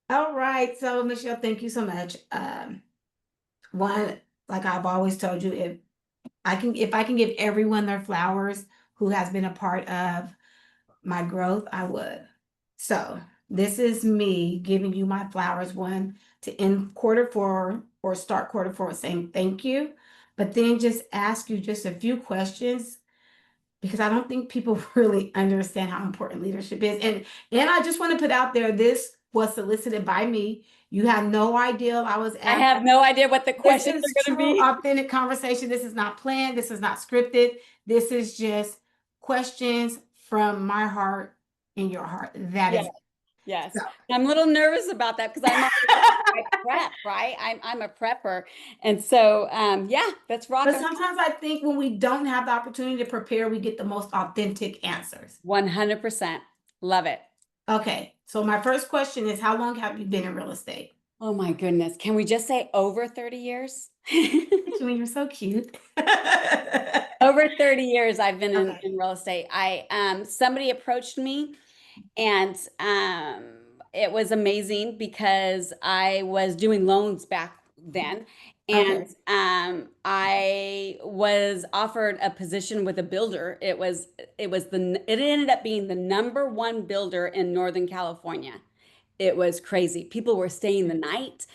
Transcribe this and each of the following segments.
All right. So, Michelle, thank you so much. One, like I've always told you, if I can give everyone their flowers who has been a part of my growth, I would. So, this is me giving you my flowers. One, to end quarter four or start quarter four saying thank you, but then just ask you just a few questions because I don't think people really understand how important leadership is. And I just want to put out there, this was solicited by me. You have no idea. I was I asked. have no idea what the This questions is are going to true, be. authentic conversation. This is not planned. This is not scripted. This is just questions from my heart and your heart. That Yes, is it. yes. So, I'm a little nervous about that because I'm always I prep, right? I'm a prepper. And so yeah, let's rock but and sometimes I think when we don't have the opportunity to prepare, we get the most authentic answers. 100%. Love it. Okay, so my first question is, how long have you been in real estate? Oh my goodness. Can we just say over 30 years? When you're so cute. Over 30 years I've been Okay. in real estate. I somebody approached me and it was amazing because I was doing loans back then. And Okay. I was offered a position with a builder. It ended up being the number one builder in Northern California. It was crazy. People were staying the night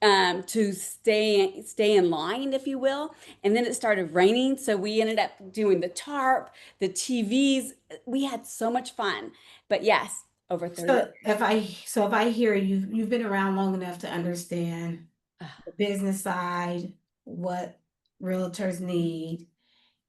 to stay in line, if you will. And then it started raining, so we ended up doing the tarp, the TVs. We had so much fun. But yes, over 30 So if I hear you've been around long enough to understand years. the business side, what realtors need,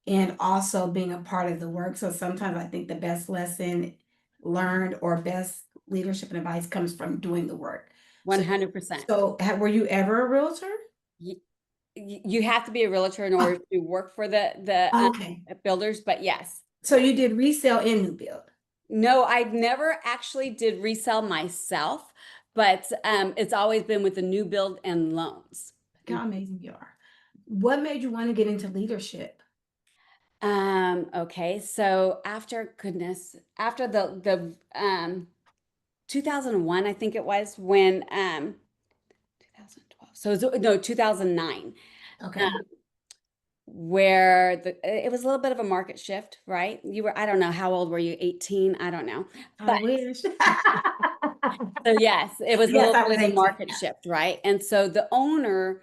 and also being a part of the work. So sometimes I think the best lesson learned or best leadership and advice comes from doing the work. So 100%. were you ever a realtor? You, you have to be a realtor in order Oh, to work for the okay. builders, but yes. So Yeah. you did resale and new build. No, I've never actually did resell myself, but it's always been with the new build and loans. Look how amazing you are. What made you want to get into leadership? Okay, so after the 2001, I think it was when 2012. So no, 2009. Okay. Where it was a little bit of a market shift, right? I don't know, how old were you? 18? I don't know. I But wish. so yes, it was a Yes, little I bit was of a 18. market Yeah. shift, right? And so the owner,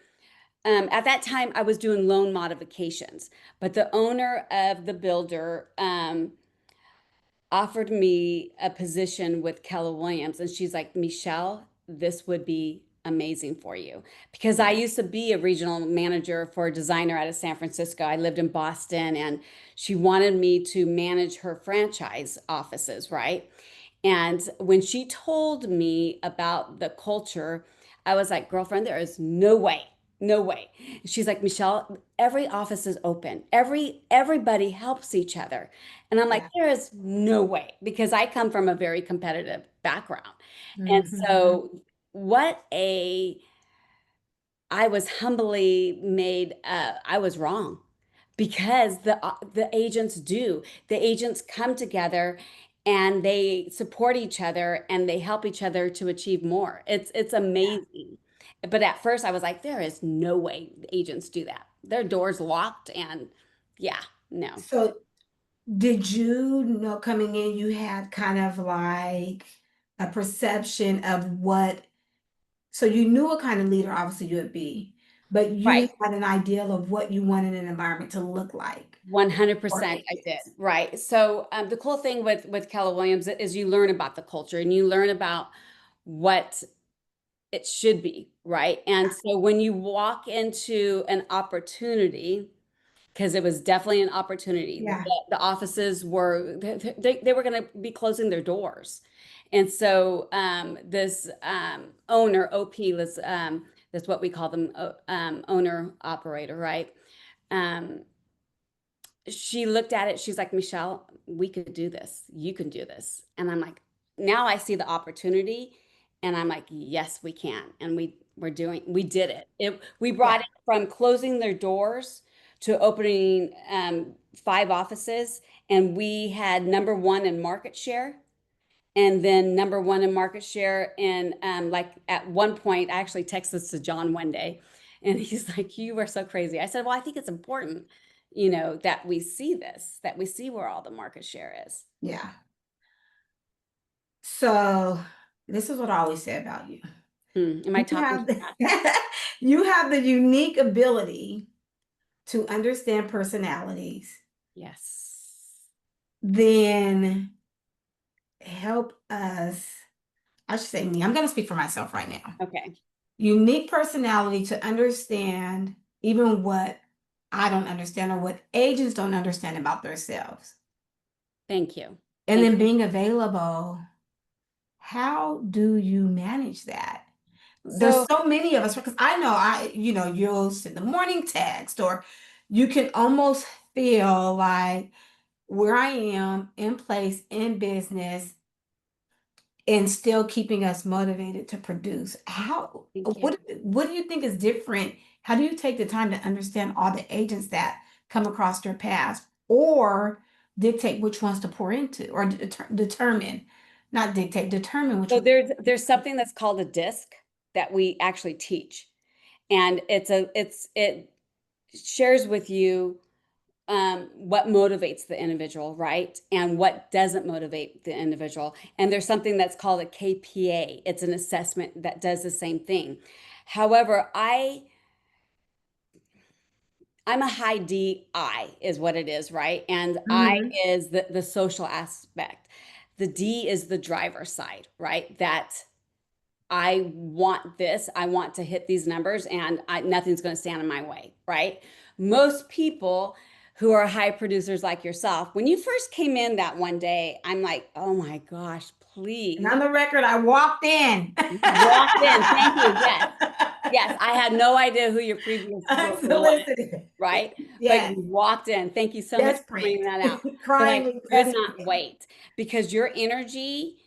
at that time, I was doing loan modifications, but the owner of the builder offered me a position with Keller Williams. And she's like, Michelle, this would be amazing for you. Because I used to be a regional manager for a designer out of San Francisco. I lived in Boston and she wanted me to manage her franchise offices, right? And when she told me about the culture, I was like, girlfriend, there is no way, no way. She's like, Michelle, every office is open. Everybody helps each other. And I'm like, Yeah. there is no way because I come from a very competitive background. And Mhm. so what a I was humbly made I was wrong because the agents do. The agents come together and they support each other and they help each other to achieve more. It's Yeah. amazing. But at first I was like, there is no way the agents do that. Their doors locked and yeah, no. So did you know coming in you had kind of like a perception of what, so you knew what kind of leader obviously you would be, but you Right. had an ideal of what you wanted an environment to look like for 100% I did. agents. Right. So the cool thing with Keller Williams is you learn about the culture and you learn about what it should be, right? And so when you walk into an opportunity, because it was definitely an opportunity, Yeah. the offices were they were going to be closing their doors, and so this owner OP was that's what we call them owner operator, right? Um, she looked at it. She's like, Michelle, we could do this. You can do this. And I'm like, now I see the opportunity. And I'm like, yes, we can. And we did it. We brought Yeah. it from closing their doors to opening 5 offices. And we had number one in market share and then number one in market share. And like at one point, I actually texted this to John one day, and he's like, "You are so crazy." I said, "Well, I think it's important, that we see this, that we see where all the market share is." Yeah. So this is what I always say about you. Am I You talking have too much? you have the unique ability to understand personalities, Yes. then help us. I should say me. I'm going to speak for myself right now. Okay. Unique personality to understand even what I don't understand or what agents don't understand about themselves. Thank you. And Thank then you. being available. How do you manage that? There's So, so many of us because I know you'll send the morning text or you can almost feel like where I am in place in business and still keeping us motivated to produce. How thank you. what do you think is different? How do you take the time to understand all the agents that come across your path or dictate which ones to pour into or determine, not dictate, determine which So ones. there's something that's called a disc that we actually teach. And it shares with you what motivates the individual, right? And what doesn't motivate the individual. And there's something that's called a KPA. It's an assessment that does the same thing. However, I'm a high DI is what it is, right? And I Mhm. is the social aspect. The D is the driver side, right? That I want this, I want to hit these numbers, and nothing's going to stand in my way, right? Most people who are high producers like yourself, when you first came in that one day, I'm like, oh my gosh, And please. on the record, I walked in. You walked in. Thank you. Yes. Yes. I had no idea who your previous was, Unsolicited. right? But Yes, you walked in. Thank you so much for desperate, pointing that out. But I crying and could not desperate. wait because your energy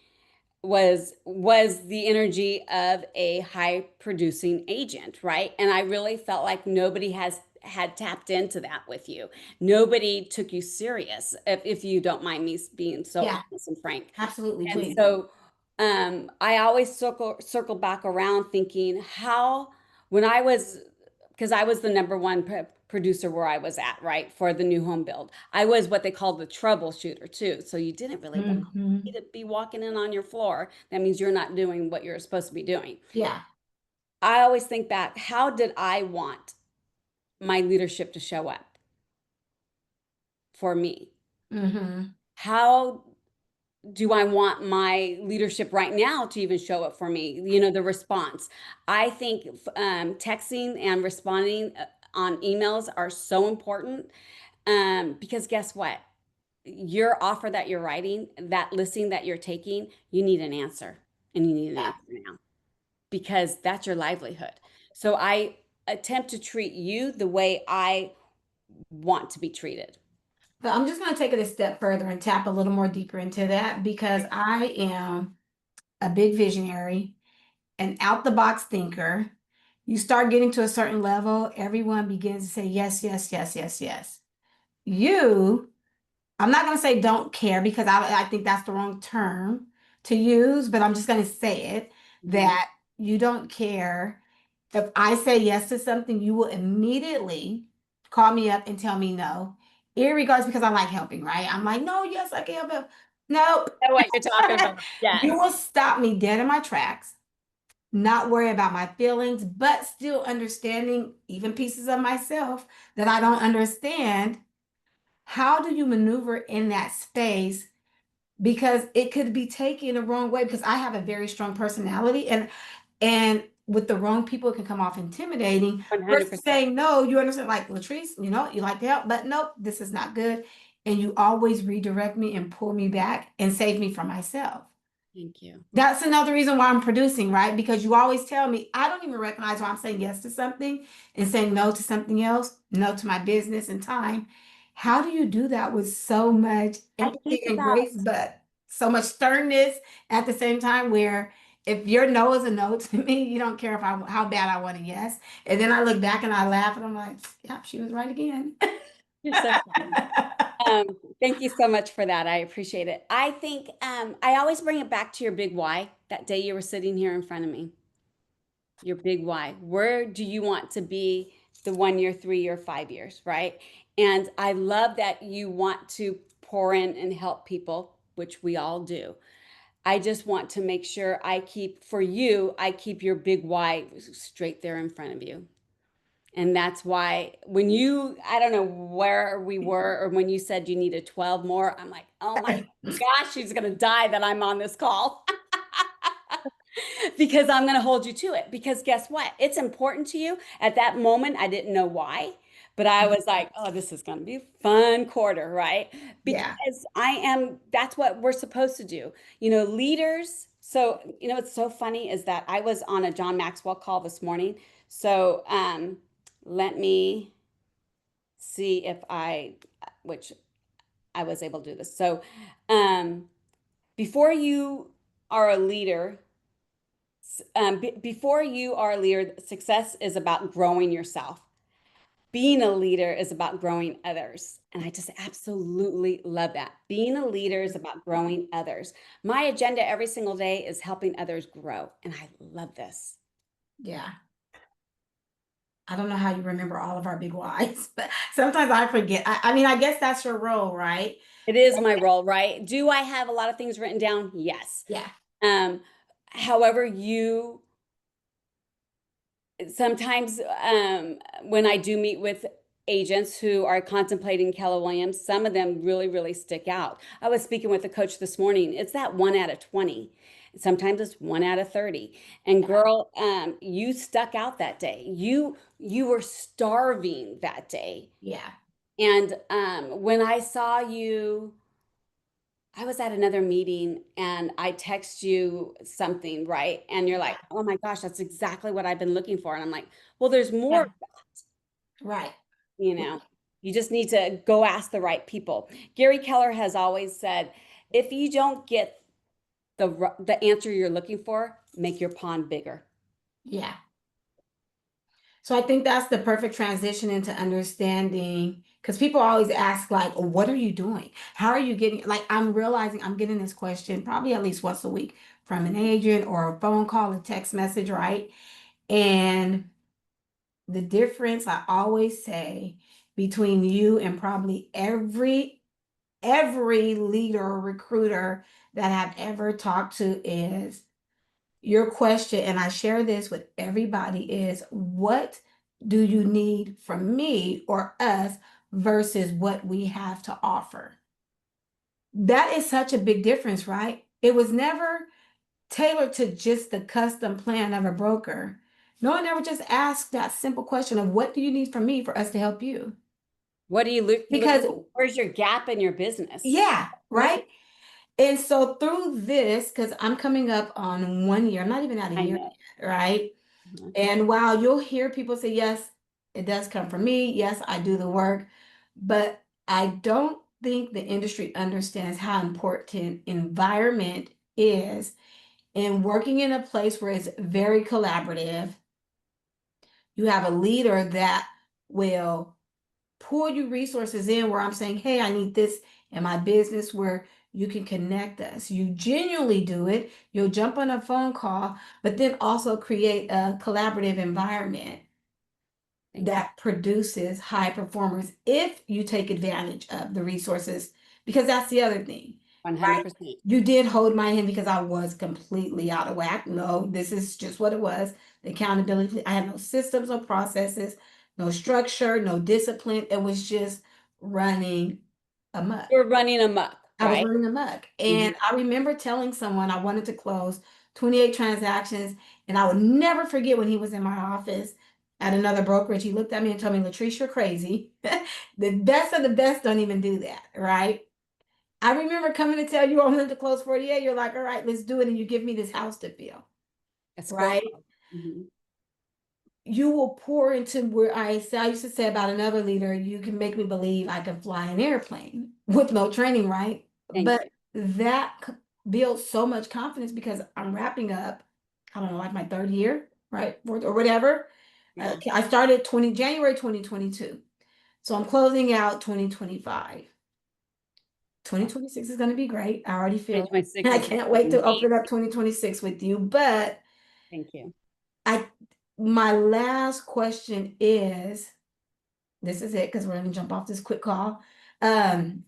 was the energy of a high producing agent, right? And I really felt like nobody has had tapped into that with you. Nobody took you serious, if you don't mind me being so Yeah, honest and frank. absolutely, And please. so I always circle back around thinking how when I was because I was the number one producer where I was at, right, for the new home build. I was what they called the troubleshooter too. So you didn't really want me Mhm. to be walking in on your floor. That means you're not doing what you're supposed to be doing. Yeah. I always think back, how did I want my leadership to show up for me? Hmm. How do I want my leadership right now to even show up for me? The response. I think texting and responding on emails are so important because guess what? Your offer that you're writing, that listing that you're taking, you need an answer and you need an Yeah. answer now because that's your livelihood. So I attempt to treat you the way I want to be treated. So I'm just going to take it a step further and tap a little more deeper into that because I am a big visionary, an out the box thinker. You start getting to a certain level, everyone begins to say yes, yes, yes, yes, yes. You I'm not going to say don't care because I think that's the wrong term to use, but I'm just going to say it Mhm. that you don't care. If I say yes to something, you will immediately call me up and tell me no, irregardless because I like helping, right? I'm like, no, yes, I can help him. Nope. Know what you're talking about. You will Yes. stop me dead in my tracks, not worry about my feelings, but still understanding even pieces of myself that I don't understand. How do you maneuver in that space? Because it could be taken the wrong way because I have a very strong personality and with the wrong people it can come off intimidating versus 100%. saying no, you understand like Latrice, you like to help, but nope, this is not good. And you always redirect me and pull me back and save me from myself. Thank you. That's another reason why I'm producing, right? Because you always tell me, I don't even recognize why I'm saying yes to something and saying no to something else, no to my business and time. How do you do that with so much I empathy think and about grace, but so much sternness at the same time? Where if your no is a no to me, you don't care if how bad I want a yes. And then I look back and I laugh and I'm like, yeah, she was right again. You're so funny. Thank you so much for that. I appreciate it. I think I always bring it back to your big why that day you were sitting here in front of me. Your big why. Where do you want to be the 1 year, 3 year, 5 years, right? And I love that you want to pour in and help people, which we all do. I just want to make sure I keep, for you, I keep your big why straight there in front of you. And that's why when you, I don't know where we were, or when you said you needed 12 more, I'm like, oh my gosh, she's going to die that I'm on this call. Because I'm going to hold you to it. Because guess what? It's important to you. At that moment, I didn't know why, but I was like, oh, this is going to be a fun quarter, right? Yeah, Because that's what we're supposed to do. Leaders. So, what's so funny is that I was on a John Maxwell call this morning. So, let me see which I was able to do this. So, um, before you are a leader, before you are a leader, success is about growing yourself. Being a leader is about growing others. And I just absolutely love that. Being a leader is about growing others. My agenda every single day is helping others grow. And I love this. yeah. I don't know how you remember all of our big whys, but sometimes I forget. I mean, I guess that's your role, right? It is my role, right? Do I have a lot of things written down? Yes. Yeah, Um, However, sometimes when I do meet with agents who are contemplating Keller Williams, some of them really, really stick out. I was speaking with a coach this morning. It's that 1 out of 20. Sometimes it's 1 out of 30. And girl, you stuck out that day. You were starving that day. yeah, And when I saw you, I was at another meeting and I text you something, right? And you're yeah, like, oh my gosh, that's exactly what I've been looking for. And I'm like, well, there's more, yeah. Right. you know, you just need to go ask the right people. Gary Keller has always said, if you don't get the answer you're looking for, make your pond bigger. Yeah. So I think that's the perfect transition into understanding because people always ask, like, what are you doing? How are you getting, like, I'm realizing I'm getting this question probably at least once a week from an agent or a phone call, a text message, right? And the difference I always say between you and probably every leader or recruiter that I've ever talked to is your question, and I share this with everybody, is what do you need from me or us versus what we have to offer? That is such a big difference, right? It was never tailored to just the custom plan of a broker. No one ever just asked that simple question of what do you need from me for us to help you? What are you looking Because, for? Where's your gap in your business? yeah, Right? right? And so through this, because I'm coming up on 1 year, I'm not even at a I year know. yet, right? Mhm. And while you'll hear people say, yes, it does come from me, yes, I do the work, but I don't think the industry understands how important environment is in working in a place where it's very collaborative. You have a leader that will pull you resources in where I'm saying, hey, I need this in my business where you can connect us. You genuinely do it. You'll jump on a phone call, but then also create a collaborative environment Thank you. that produces high performers if you take advantage of the resources, because that's the other thing, right? 100%. You did hold my hand because I was completely out of whack. No, this is just what it was. The accountability, I had no systems or processes, no structure, no discipline. It was just running amok. You're running amok, I was right? running amok. Mhm. And I remember telling someone I wanted to close 28 transactions. And I would never forget when he was in my office at another brokerage. He looked at me and told me, Latrice, you're crazy. The best of the best don't even do that, right? I remember coming to tell you I wanted to close 48. You're like, all right, let's do it. And you give me this house to fill, A right? scorecard. Mhm. You will pour into where I used to say about another leader, you can make me believe I can fly an airplane with no training, right? Thank But you. that builds so much confidence because I'm wrapping up, I don't know, like my third year, right? Or whatever. Yeah. I started January 2022. So I'm closing out 2025. 2026 is going to be great. I already feel it. And 2026 I is can't gonna wait be to open up amazing. 2026 with you. But Thank you. I my last question is this is it because we're going to jump off this quick call. Um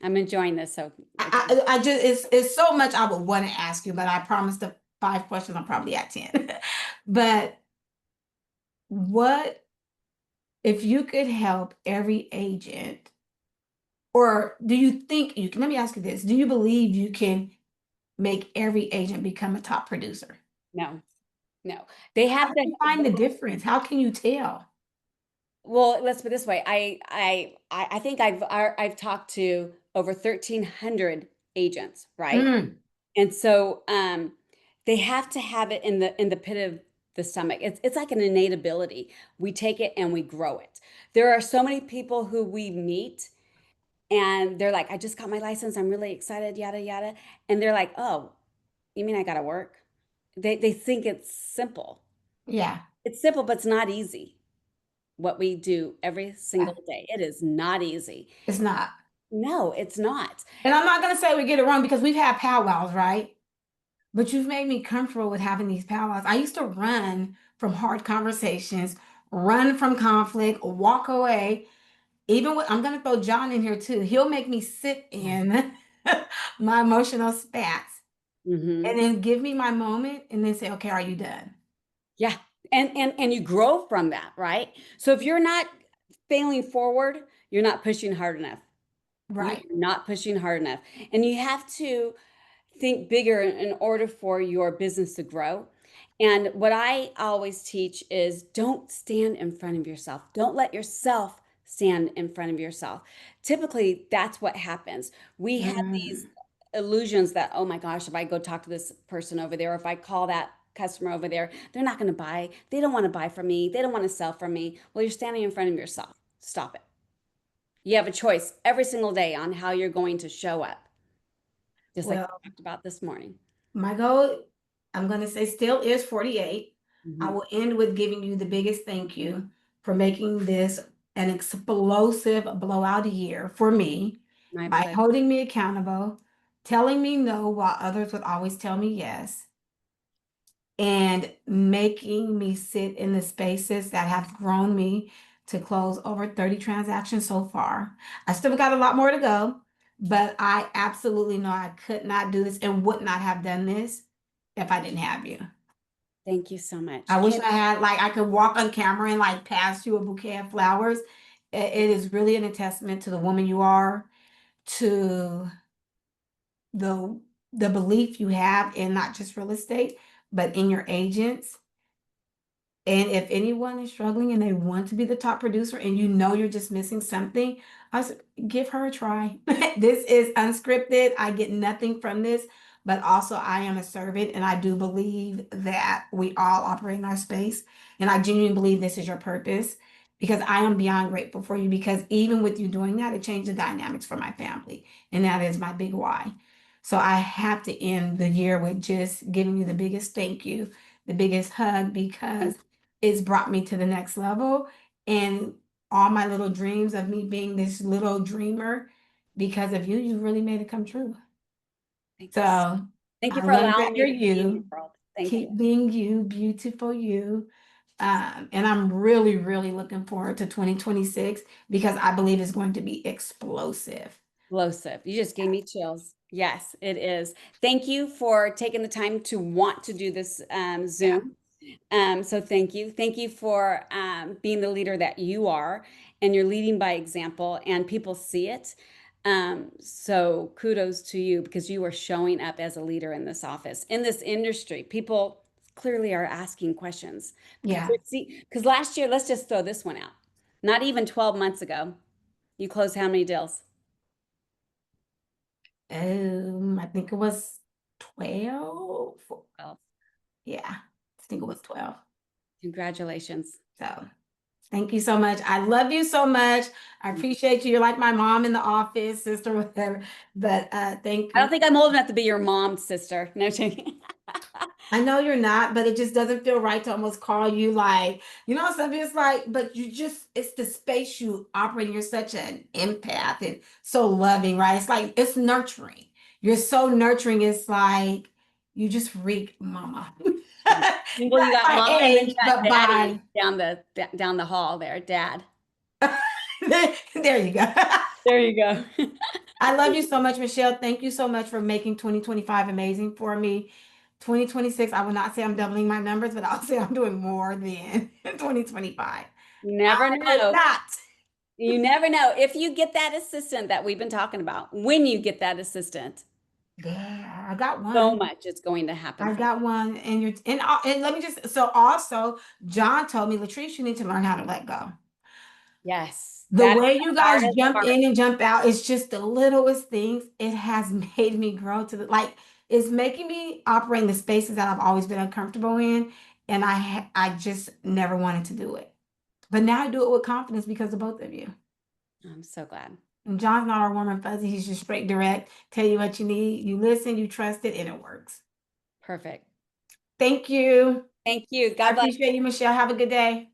I'm enjoying this. So I just it's so much I would want to ask you, but I promised the 5 questions. I'm probably at 10. But what if you could help every agent, or do you think you can, let me ask you this, do you believe you can make every agent become a top producer? no, no. They How have do to. you find the difference? How can you tell? Well, let's put it this way. I think I've talked to over 1,300 agents, right? Mm, And so they have to have it in the pit of the stomach. It's like an innate ability. We take it and we grow it. There are so many people who we meet and they're like, I just got my license. I'm really excited, yada yada. And they're like, oh, you mean I gotta work? They think it's simple. yeah, It's simple, but it's not easy. What we do every yeah, single day. It is not easy. it's not. No, it's not. And I'm not gonna say we get it wrong because we've had powwows, right? But you've made me comfortable with having these powwows. I used to run from hard conversations, run from conflict, walk away. Even with, I'm gonna throw John in here too. He'll make me sit in my emotional spats and Hmm. then give me my moment and then say, okay, are you done? Yeah. And you grow from that, right? So if you're not failing forward, you're not pushing hard enough. You're Right. not pushing hard enough. And you have to think bigger in order for your business to grow. And what I always teach is don't stand in front of yourself. Don't let yourself stand in front of yourself. Typically, that's what happens. We have these Mm. illusions that, oh my gosh, if I go talk to this person over there, or if I call that customer over there, they're not going to buy. They don't want to buy from me. They don't want to sell from me. Well, you're standing in front of yourself. Stop it. You have a choice every single day on how you're going to show up, just like Well, we talked about this morning. my goal, I'm gonna say still is 48. I Mhm. will end with giving you the biggest thank you for making this an explosive blowout year for me My by pleasure. holding me accountable, telling me no while others would always tell me yes, and making me sit in the spaces that have grown me to close over 30 transactions so far. I still got a lot more to go, but I absolutely know I could not do this and would not have done this if I didn't have you. Thank you so I much. wish I had, like, I could walk on camera and like pass you a bouquet of flowers. It is really an testament to the woman you are, to the the belief you have in not just real estate, but in your agents. And if anyone is struggling and they want to be the top producer and you know you're just missing something, I said, give her a try. This is unscripted. I get nothing from this, but also I am a servant and I do believe that we all operate in our space. And I genuinely believe this is your purpose because I am beyond grateful for you because even with you doing that, it changed the dynamics for my family. And that is my big why. So I have to end the year with just giving you the biggest thank you, the biggest hug, because it's brought me to the next level. And all my little dreams of me being this little dreamer, because of you, you really made it come true. Thank you. So Thank you I for love allowing that me you're to be in your you. world. Thank you. Keep being you, beautiful you. And I'm really, really looking forward to 2026 because I believe it's going to be explosive. Explosive. You just gave me chills. Yes, it is. Thank you for taking the time to want to do this Yeah. Zoom. So thank you. Thank you for being the leader that you are, and you're leading by example, and people see it. So kudos to you because you are showing up as a leader in this office, in this industry. People clearly are asking questions because Yeah. because last year, let's just throw this one out. Not even 12 months ago, you closed how many deals? I think it was 12. Well, Yeah. I think it was 12. congratulations. So thank you so much. I love you so much. I appreciate you. You're like my mom in the office, sister, whatever. But thank I don't you. think I'm old enough to be your mom's sister. No, kidding. I know you're not, but it just doesn't feel right to almost call you like, something it's like, but it's the space you operate in. You're such an empath and so loving, right? It's like, it's nurturing. You're so nurturing. It's like, you just reek mama. Well, you Not got by mom, and then you age, got but daddy by, down the hall there, dad. there you go. There you go. I love you so much, Michelle. Thank you so much for making 2025 amazing for me. 2026, I will not say I'm doubling my numbers, but I'll say I'm doing more than 2025. You never Or know. not. You never know if you get that assistant that we've been talking about. When you get that assistant, Yeah, I got so one. much is going to happen I for you. got one. And let me just so also John told me, Latrice, you need to learn how to let go. Yes, The that is way the you guys hardest jump part. in and jump out, it's just the littlest things. It has made me grow to it's making me operate in the spaces that I've always been uncomfortable in. And I just never wanted to do it. But now I do it with confidence because of both of you. I'm so glad. And John's not our warm and fuzzy. He's just straight direct. Tell you what you need. You listen, you trust it, and it works. Perfect. Thank you. Thank you. I God bless. appreciate you, Michelle. Have a good day.